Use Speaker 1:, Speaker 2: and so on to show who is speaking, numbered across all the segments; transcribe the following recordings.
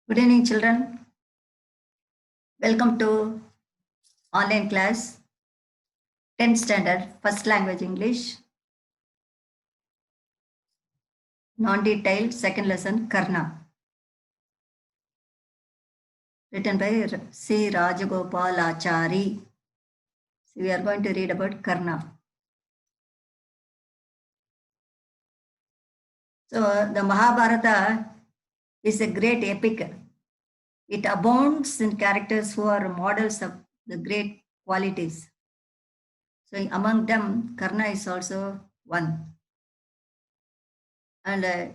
Speaker 1: Good evening, children. Welcome to online class, 10th standard, first language English, non-detailed, second lesson, Karna, written by C. Rajagopal Achari. So we are going to read about Karna. So the Mahabharata is a great epic. It abounds in characters who are models of the great qualities. So among them, Karna is also one. And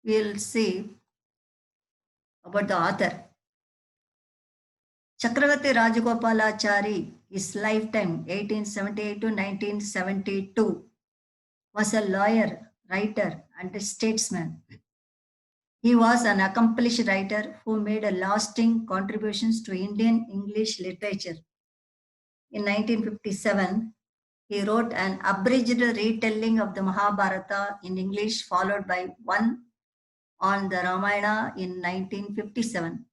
Speaker 1: we'll see about the author. Chakravarti Rajagopalachari, his lifetime, 1878 to 1972, was a lawyer, writer, and a statesman. He was an accomplished writer who made a lasting contributions to Indian English literature. In 1957, he wrote an abridged retelling of the Mahabharata in English, followed by one on the Ramayana in 1957.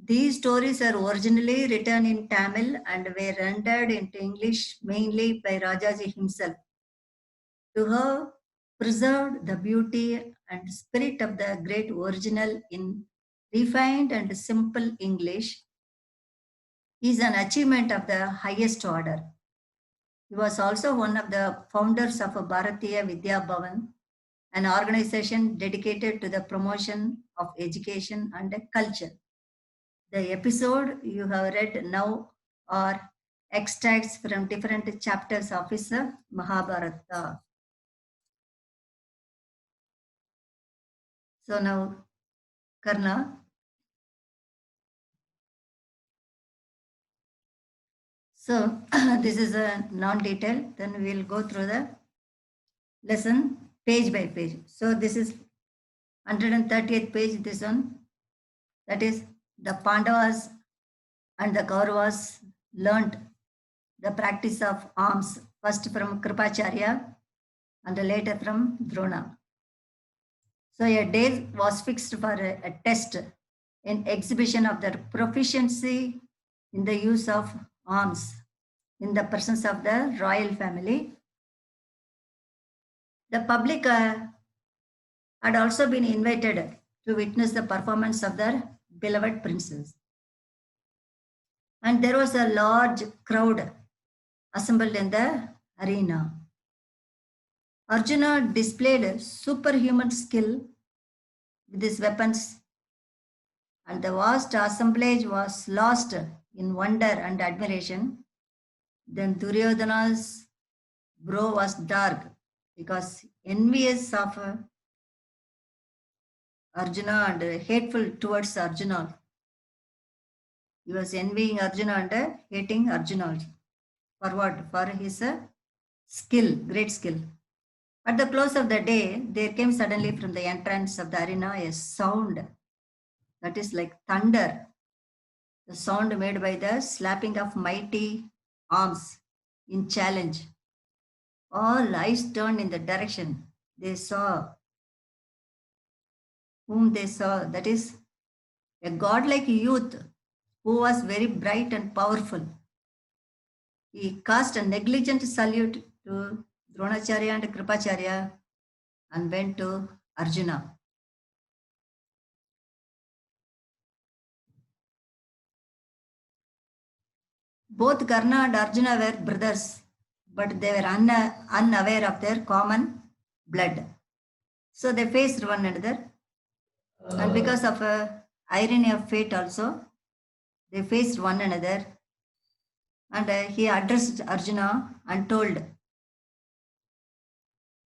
Speaker 1: These stories are originally written in Tamil and were rendered into English mainly by Rajaji himself. To have preserved the beauty and spirit of the great original in refined and simple English is an achievement of the highest order. He was also one of the founders of Bharatiya Vidya Bhavan, an organization dedicated to the promotion of education and culture. The episode you have read now are extracts from different chapters of his Mahabharata. So now, Karna. So this is a non-detail. Then we'll go through the lesson page by page. So this is 130th page, this one. That is the Pandavas and the Kauravas learnt the practice of arms first from Kripacharya and later from Drona. So a day was fixed for a test in exhibition of their proficiency in the use of arms in the presence of the royal family. The public had also been invited to witness the performance of their beloved princes. And there was a large crowd assembled in the arena. Arjuna displayed superhuman skill with his weapons, and the vast assemblage was lost in wonder and admiration. Then Duryodhana's brow was dark because envious of Arjuna and hateful towards Arjuna. He was envying Arjuna and hating Arjuna. For what? For his skill, great skill. At the close of the day, there came suddenly from the entrance of the arena a sound that is like thunder, the sound made by the slapping of mighty arms in challenge. All eyes turned in the direction they saw, whom they saw, that is a godlike youth who was very bright and powerful. He cast a negligent salute to Dronacharya and Kripacharya and went to Arjuna. Both Karna and Arjuna were brothers, but they were unaware of their common blood. So they faced one another, and because of irony of fate also, they faced one another. And he addressed Arjuna and told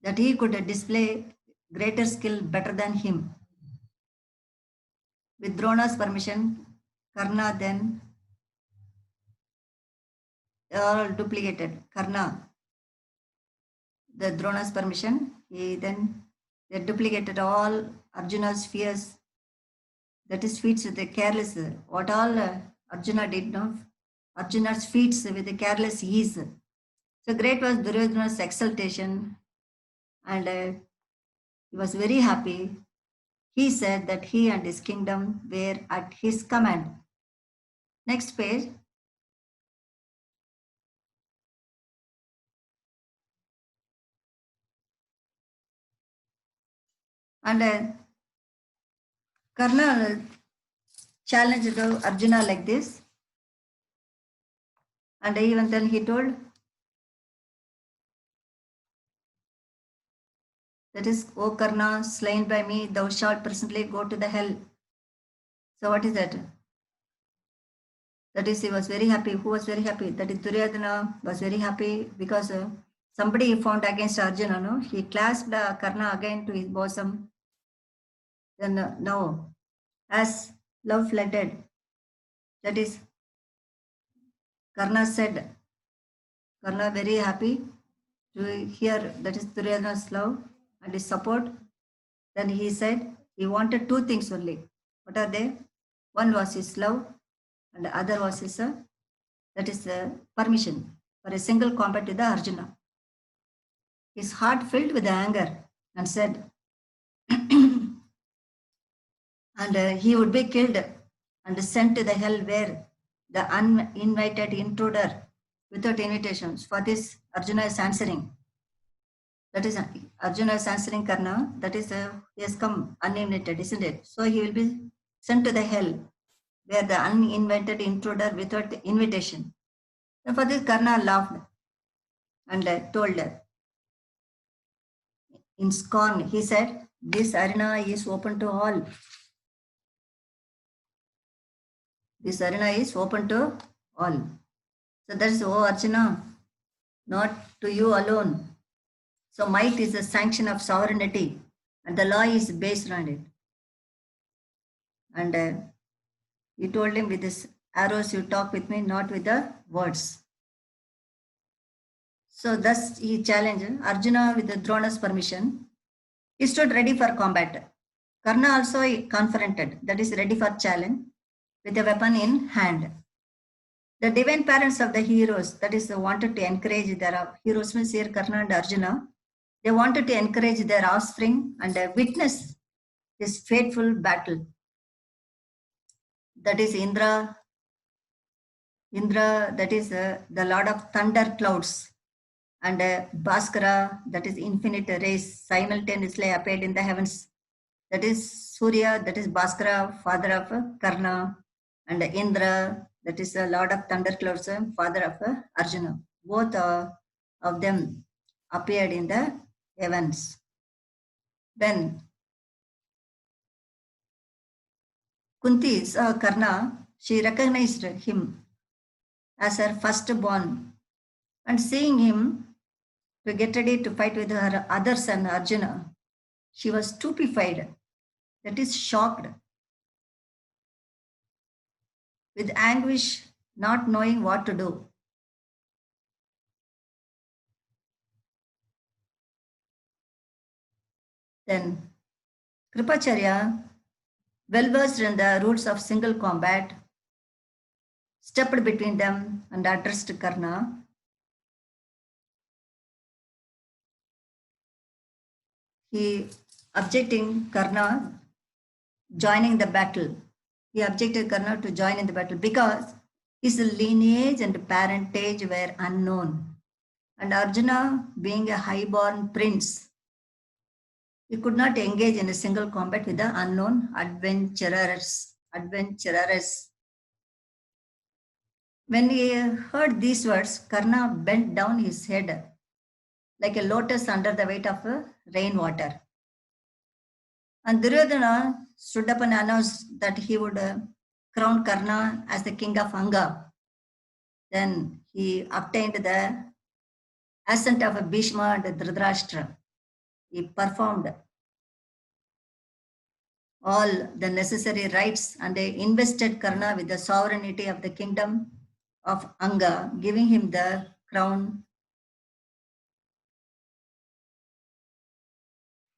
Speaker 1: that he could display greater skill better than him. With Drona's permission, Karna then all duplicated. Karna, the Drona's permission, they duplicated all Arjuna's fears, that is feats with the careless. What all Arjuna did not, Arjuna's feats with the careless ease. So great was Duryodhana's exultation, and he was very happy he said that he and his kingdom were at his command. Next page. And Karna challenged Arjuna like this. And even then he told, that is, O Karna, slain by me, thou shalt presently go to the hell. So what is that? That is, he was very happy. Who was very happy? That is, Duryodhana was very happy because somebody found against Arjuna. No? He clasped Karna again to his bosom. Then now, as love flooded, that is, Karna said, Karna very happy to hear that is Duryodhana's love and his support. Then he said he wanted two things only. What are they? One was his love, and the other was his that is permission for a single combat with the Arjuna. His heart filled with anger and said, and he would be killed and sent to the hell where the uninvited intruder without invitations. For this, Arjuna is answering. That is, Arjuna is answering Karna. That is, he has come uninvited, isn't it? So he will be sent to the hell where the uninvited intruder without invitation. So for this, Karna laughed and told her, in scorn, he said, this arena is open to all. This arena is open to all. So that's, oh Arjuna, not to you alone. So might is a sanction of sovereignty and the law is based on it. And he told him, with his arrows you talk with me, not with the words. So thus he challenged Arjuna with the Drona's permission. He stood ready for combat. Karna also confronted, that is ready for challenge, with a weapon in hand. The divine parents of the heroes, that is, wanted to encourage their heroes, means here Karna and Arjuna, they wanted to encourage their offspring and witness this fateful battle. That is Indra, that is the Lord of thunder clouds, and Bhaskara, that is infinite rays, simultaneously appeared in the heavens. That is Surya, that is Bhaskara, father of Karna, and Indra, that is the Lord of thunder clouds, father of Arjuna. Both of them appeared in the heavens. Then Kunti saw Karna. She recognized him as her firstborn, and seeing him to get ready to fight with her other son Arjuna, she was stupefied, that is shocked, with anguish, not knowing what to do. Then Kripacharya, well versed in the rules of single combat, stepped between them and addressed Karna. He objecting Karna joining the battle. He objected Karna to join in the battle because his lineage and parentage were unknown. And Arjuna, being a high-born prince, he could not engage in a single combat with the unknown adventurers. When he heard these words, Karna bent down his head like a lotus under the weight of rainwater. And Duryodhana stood up and announced that he would crown Karna as the king of Anga. Then he obtained the assent of Bhishma and Dhritarashtra. He performed all the necessary rites and they invested Karna with the sovereignty of the kingdom of Anga, giving him the crown,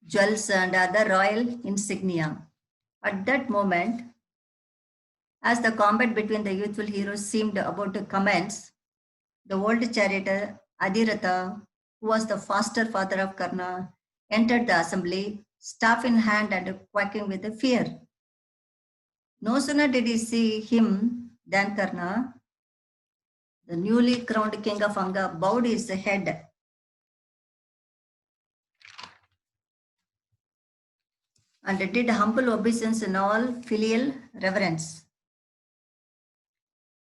Speaker 1: jewels, and other royal insignia. At that moment, as the combat between the youthful heroes seemed about to commence, the old charioteer Adhiratha, who was the foster father of Karna, entered the assembly, staff in hand and quaking with fear. No sooner did he see him than Karna, the newly crowned king of Anga, bowed his head and did humble obeisance in all filial reverence.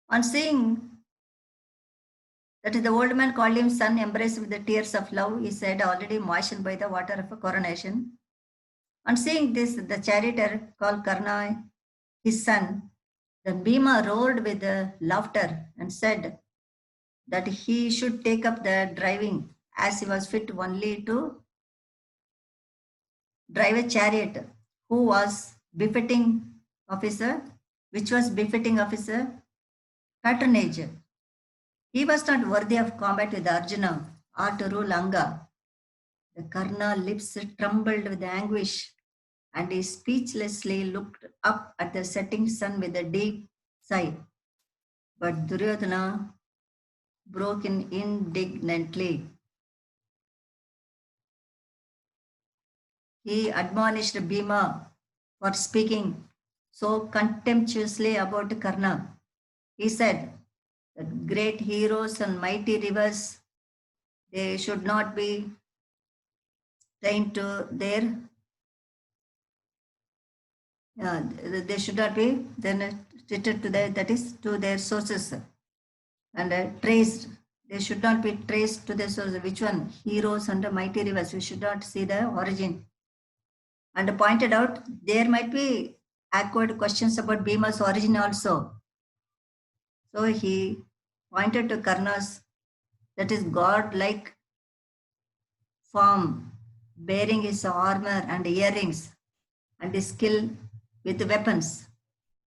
Speaker 1: On seeing that the old man called him son, embraced with the tears of love, he said, already moistened by the water of a coronation. On seeing this, the charioteer called Karna his son. Then Bhima roared with laughter and said that he should take up the driving, as he was fit only to drive a chariot, who was befitting officer, which was befitting of his patronage. He was not worthy of combat with Arjuna or to rule Anga. The Karna lips trembled with anguish, and he speechlessly looked up at the setting sun with a deep sigh. But Duryodhana broke in indignantly. He admonished Bhima for speaking so contemptuously about Karna. He said that great heroes and mighty rivers, they should not be trained to their, they should not be then treated to their, that is, to their sources and traced. They should not be traced to the source. Which one? Heroes and mighty rivers. We should not see the origin. And pointed out there might be awkward questions about Bhima's origin also. So he pointed to Karna's, that is god-like form, bearing his armor and earrings and his skill with weapons.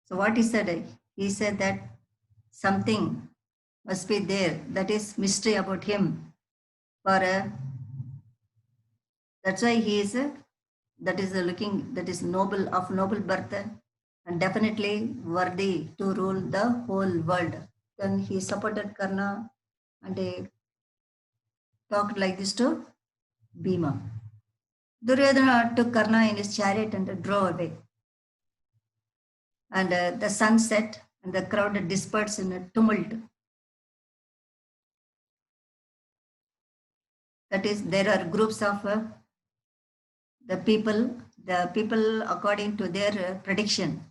Speaker 1: So what he said? He said that something must be there, that is mystery about him. For that's why he is that is looking, that is noble, of noble birth and definitely worthy to rule the whole world. Then he supported Karna and he talked like this to Bhima. Duryodhana took Karna in his chariot and drove away. And the sun set and the crowd dispersed in a tumult. That is, there are groups of the people according to their prediction,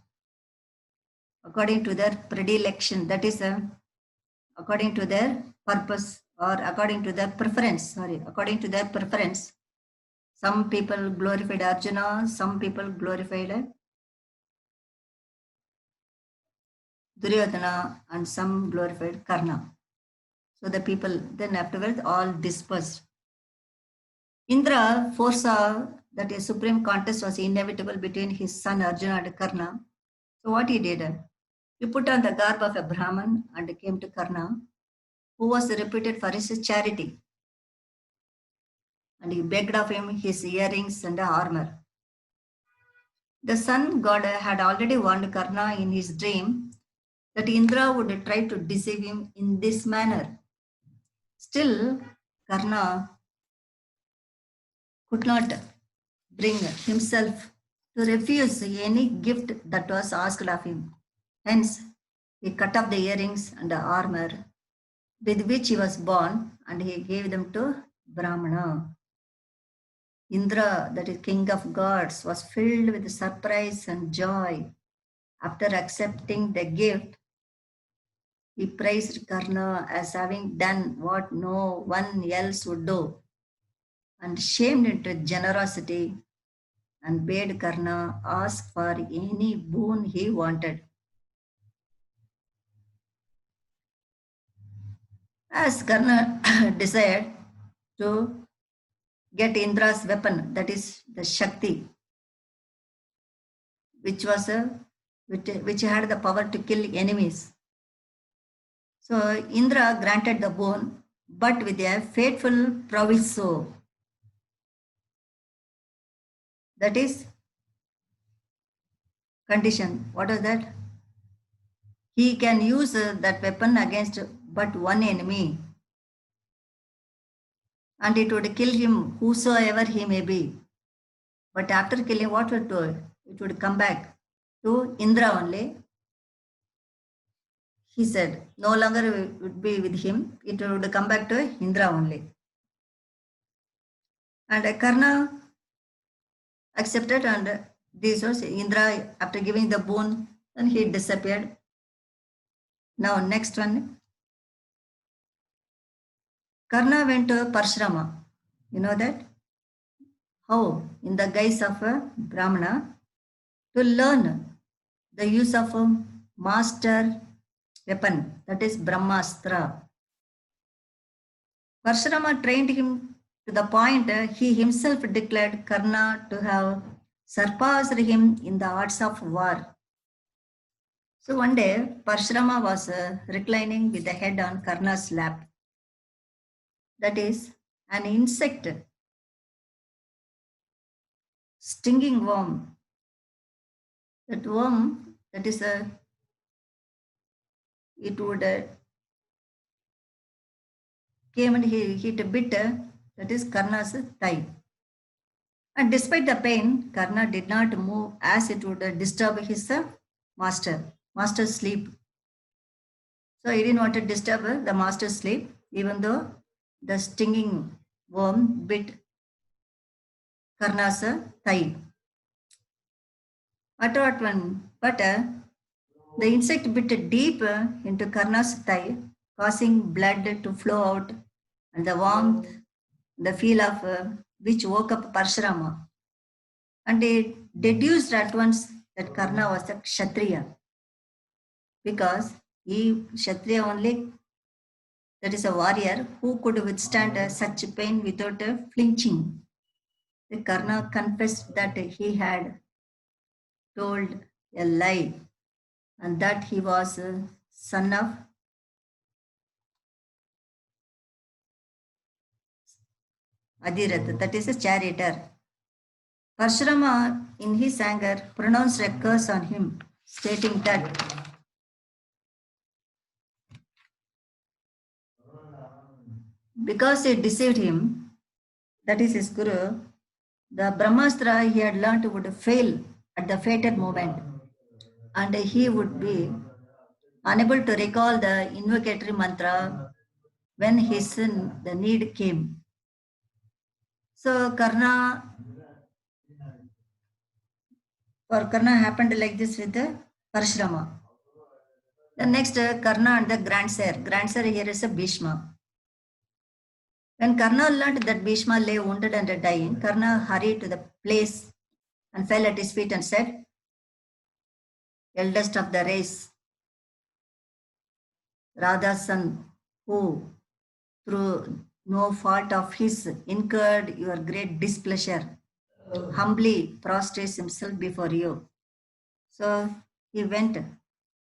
Speaker 1: according to their predilection, that is according to their purpose or according to their preference, according to their preference. Some people glorified Arjuna, some people glorified Duryodhana, and some glorified Karna. So the people then afterwards all dispersed. Indra foresaw that a supreme contest was inevitable between his son Arjuna and Karna. So what he did? He put on the garb of a Brahman and came to Karna, who was reputed for his charity. And he begged of him his earrings and armor. The sun god had already warned Karna in his dream that Indra would try to deceive him in this manner. Still, Karna could not bring himself to refuse any gift that was asked of him. Hence, he cut off the earrings and the armor with which he was born, and he gave them to Brahmana. Indra, that is king of gods, was filled with surprise and joy. After accepting the gift, he praised Karna as having done what no one else would do, and shamed into generosity, and bade Karna ask for any boon he wanted. As Karna desired to get Indra's weapon, that is the Shakti, which had the power to kill enemies. So Indra granted the boon, but with a fateful proviso. That is condition. What is that? He can use that weapon against but one enemy, and it would kill him whosoever he may be. But after killing, what would do? It would come back to Indra only. He said, no longer would be with him. It would come back to Indra only. And Karna accepted, and this was Indra, after giving the boon, and he disappeared. Now, next one. Karna went to Parshrama. You know that? How? In the guise of a Brahmana, to learn the use of a master weapon, that is Brahmastra. Parshrama trained him to the point he himself declared Karna to have surpassed him in the arts of war. So one day, Parshrama was reclining with the head on Karna's lap. That is, an insect, stinging worm. That worm, that is it would came and he hit a bit, that is Karna's thigh. And despite the pain, Karna did not move as it would disturb his master's sleep. So he didn't want to disturb the master's sleep, even though the stinging worm bit Karna's thigh. But the insect bit deep into Karna's thigh, causing blood to flow out, and the warmth, the feel of which woke up Parshrama. And they deduced at once that Karna was a Kshatriya, because Kshatriya only, that is a warrior who could withstand such pain without flinching. The Karna confessed that he had told a lie and that he was a son of Adirath, that is a charioteer. Parshrama, in his anger, pronounced a curse on him, stating that because he deceived him, that is his guru, the Brahmastra he had learnt would fail at the fated moment, and he would be unable to recall the invocatory mantra when the need came. So Karna happened like this with the Parshrama. The next, Karna and the grandsire here is a Bhishma. When Karna learned that Bhishma lay wounded and dying, Karna hurried to the place and fell at his feet and said, eldest of the race, Radha's son, who through no fault of his incurred your great displeasure, humbly prostrates himself before you. So he went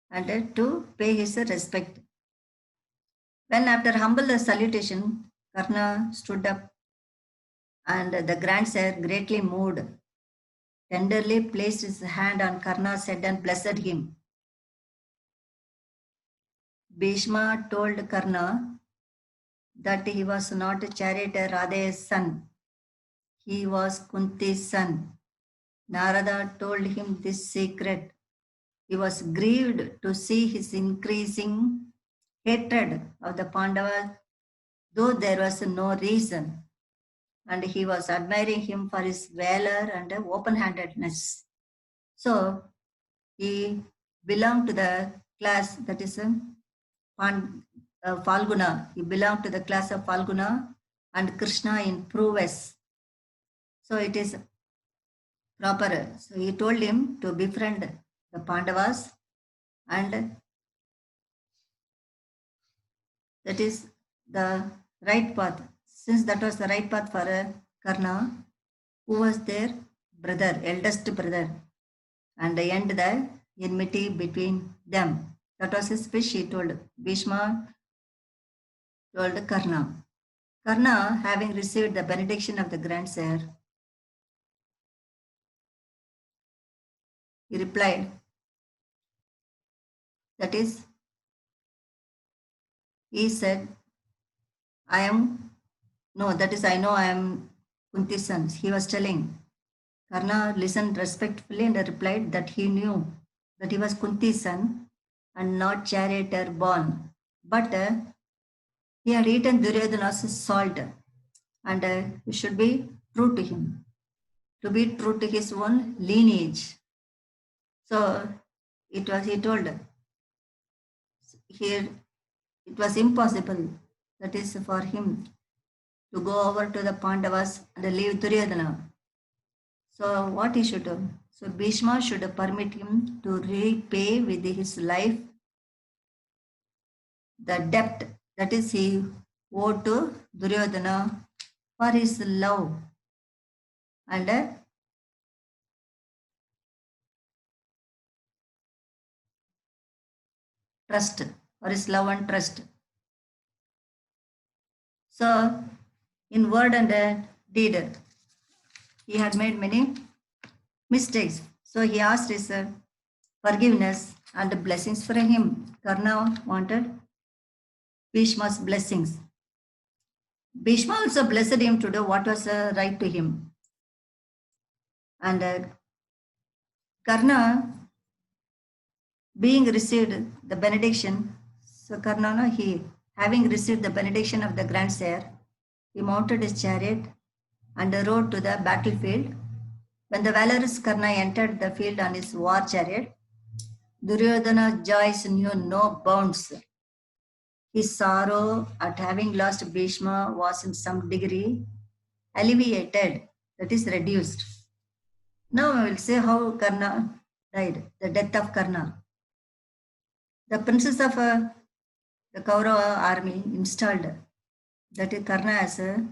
Speaker 1: and to pay his respect. When after humble salutation, Karna stood up, and the grandsire, greatly moved, tenderly placed his hand on Karna's head and blessed him. Bhishma told Karna that he was not a charioteer Radha's son. He was Kunti's son. Narada told him this secret. He was grieved to see his increasing hatred of the Pandavas, though there was no reason. And he was admiring him for his valor and open-handedness. So he belonged to the class that is Falguna. He belonged to the class of Falguna and Krishna in prowess. So it is proper. So he told him to befriend the Pandavas, and that is the right path. Since that was the right path for Karna, who was their brother, eldest brother, and end the enmity between them. That was his wish, he told. Bhishma told Karna. Karna, having received the benediction of the grandsire, he replied, that is, he said, I know I am Kunti's son. He was telling Karna listened respectfully and replied that he knew that he was Kunti's son and not charioteer born. But he had eaten Duryodhana's salt and he should be true to him, to be true to his own lineage. So he told here it was impossible, that is for him, to go over to the Pandavas and leave Duryodhana. So what he should do? So Bhishma should permit him to repay with his life the debt that is he owed to Duryodhana for his love and trust, for his love and trust. So in word and deed, he had made many mistakes. So he asked his forgiveness and blessings for him. Karna wanted Bhishma's blessings. Bhishma also blessed him to do what was right to him. And Karna, being received the benediction, so Karna, he having received the benediction of the grandsire, he mounted his chariot and rode to the battlefield. When the valorous Karna entered the field on his war chariot, Duryodhana's joy knew no bounds. His sorrow at having lost Bhishma was in some degree alleviated, that is reduced. Now I will say how Karna died, the death of Karna. The princess of the Kaurava army installed that is Karna as a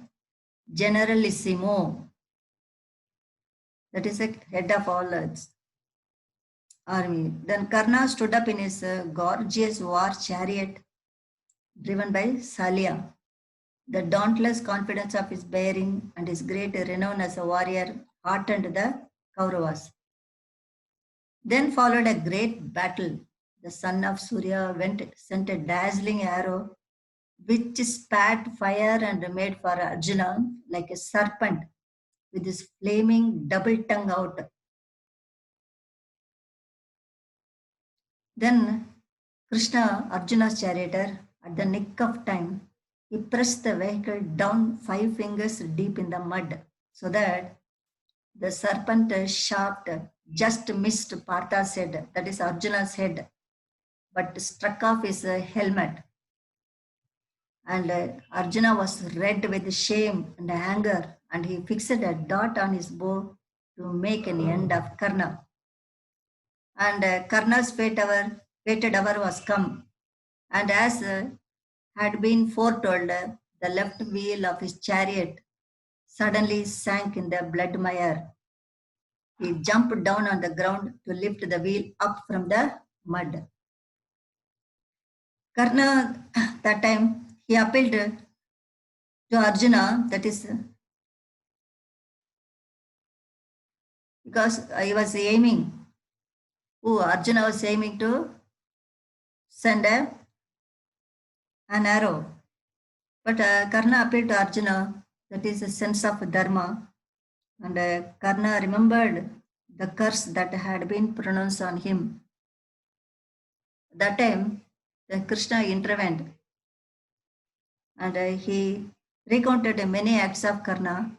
Speaker 1: generalissimo, that is a head of all army. Then Karna stood up in his gorgeous war chariot driven by Salya. The dauntless confidence of his bearing and his great renown as a warrior heartened the Kauravas. Then followed a great battle. The son of Surya sent a dazzling arrow which spat fire and made for Arjuna like a serpent with his flaming double tongue out. Then Krishna, Arjuna's charioteer, at the nick of time, he pressed the vehicle down 5 fingers deep in the mud so that the serpent shaft just missed Partha's head, that is Arjuna's head, but struck off his helmet. And Arjuna was red with shame and anger, and he fixed a dart on his bow to make an end of Karna. And Karna's fated hour was come, and as had been foretold, the left wheel of his chariot suddenly sank in the blood mire. He jumped down on the ground to lift the wheel up from the mud. Karna, that time, he appealed to Arjuna, that is, because he was aiming, Arjuna was aiming to send an arrow. But Karna appealed to Arjuna, that is a sense of dharma. And Karna remembered the curse that had been pronounced on him. That time, Krishna intervened and he recounted many acts of Karna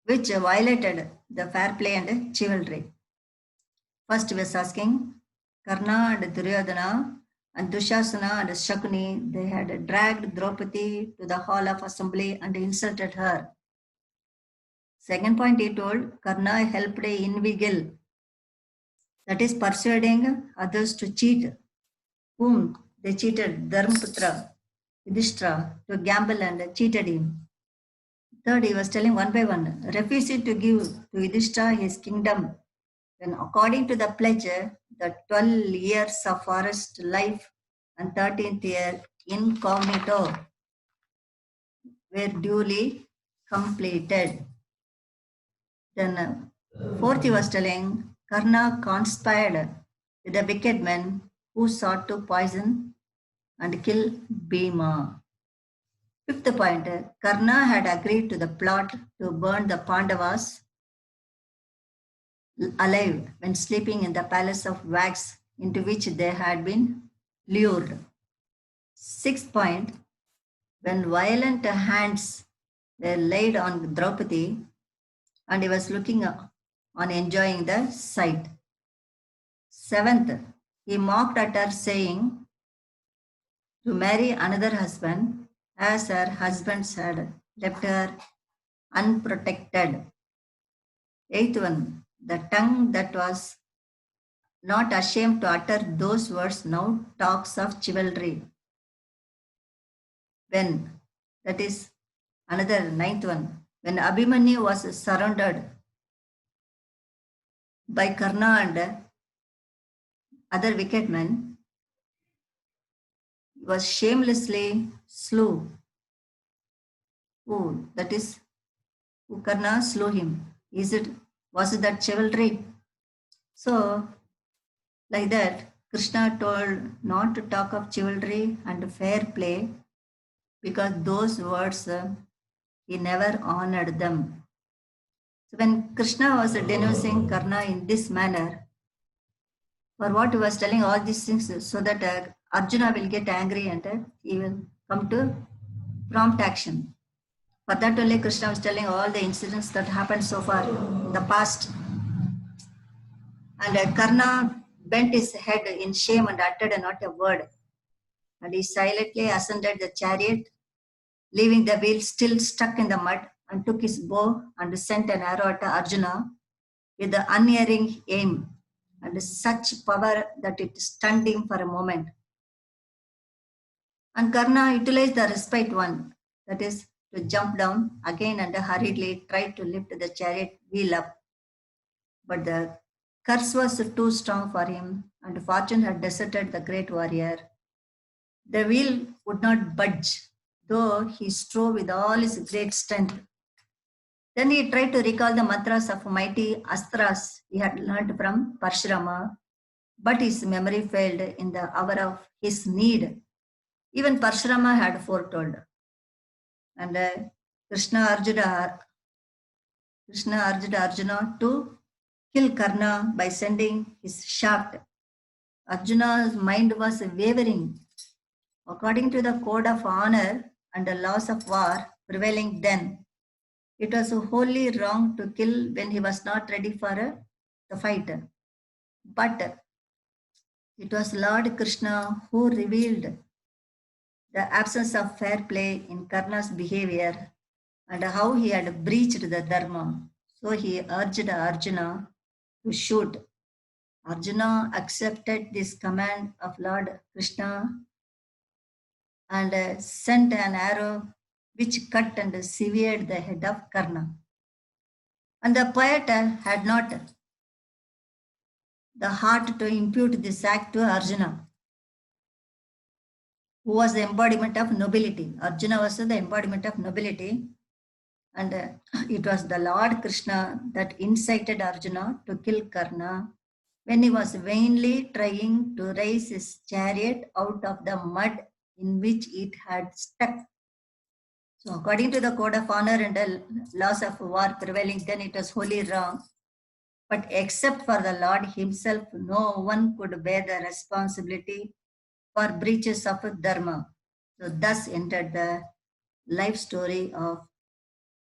Speaker 1: which violated the fair play and chivalry. First, he was asking Karna and Duryodhana and Dushasana and Shakuni, they had dragged Draupadi to the hall of assembly and insulted her. Second point, he told Karna helped invigil, that is persuading others to cheat, whom they cheated Dharmaputra, Yudhishthira, to gamble and cheated him. Third, he was telling one by one, refusing to give to Yudhishthira his kingdom. Then according to the pledge, the 12 years of forest life and 13th year incognito were duly completed. Then fourth, he was telling Karna conspired with the wicked men who sought to poison and kill Bhima. Fifth point, Karna had agreed to the plot to burn the Pandavas alive when sleeping in the palace of wax into which they had been lured. Sixth point, when violent hands were laid on Draupadi and he was looking on enjoying the sight. Seventh, he mocked at her saying to marry another husband as her husbands had left her unprotected. Eighth one, the tongue that was not ashamed to utter those words now talks of chivalry. When, that is another ninth one, when Abhimanyu was surrounded by Karna and other wicked men, he was shamelessly slew. Who, that is, who Karna slew him. Was it that chivalry? So, like that, Krishna told not to talk of chivalry and fair play because those words he never honored them. So when Krishna was denouncing Karna in this manner, for what he was telling all these things so that Arjuna will get angry and he will come to prompt action. For that only Krishna was telling all the incidents that happened so far in the past. And Karna bent his head in shame and uttered not a word. And he silently ascended the chariot, leaving the wheel still stuck in the mud, and took his bow and sent an arrow at Arjuna with the unerring aim and such power that it stunned him for a moment. And Karna utilized the respite one, that is, to jump down again and hurriedly tried to lift the chariot wheel up. But the curse was too strong for him, and fortune had deserted the great warrior. The wheel would not budge, though he strove with all his great strength. Then he tried to recall the mantras of mighty astras he had learned from Parshurama, but his memory failed in the hour of his need. Even Parshurama had foretold. And Krishna urged Arjuna to kill Karna by sending his shaft. Arjuna's mind was wavering. According to the code of honor and the laws of war prevailing then, it was wholly wrong to kill when he was not ready for the fight. But it was Lord Krishna who revealed the absence of fair play in Karna's behavior and how he had breached the dharma. So he urged Arjuna to shoot. Arjuna accepted this command of Lord Krishna and sent an arrow which cut and severed the head of Karna. And the poet had not the heart to impute this act to Arjuna, who was the embodiment of nobility. Arjuna was the embodiment of nobility. And it was the Lord Krishna that incited Arjuna to kill Karna when he was vainly trying to raise his chariot out of the mud in which it had stuck. So according to the code of honor and the laws of war prevailing then, it was wholly wrong. But except for the Lord himself, no one could bear the responsibility for breaches of dharma. So thus entered the life story of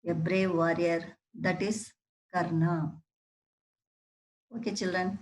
Speaker 1: a brave warrior, that is Karna. Okay, children.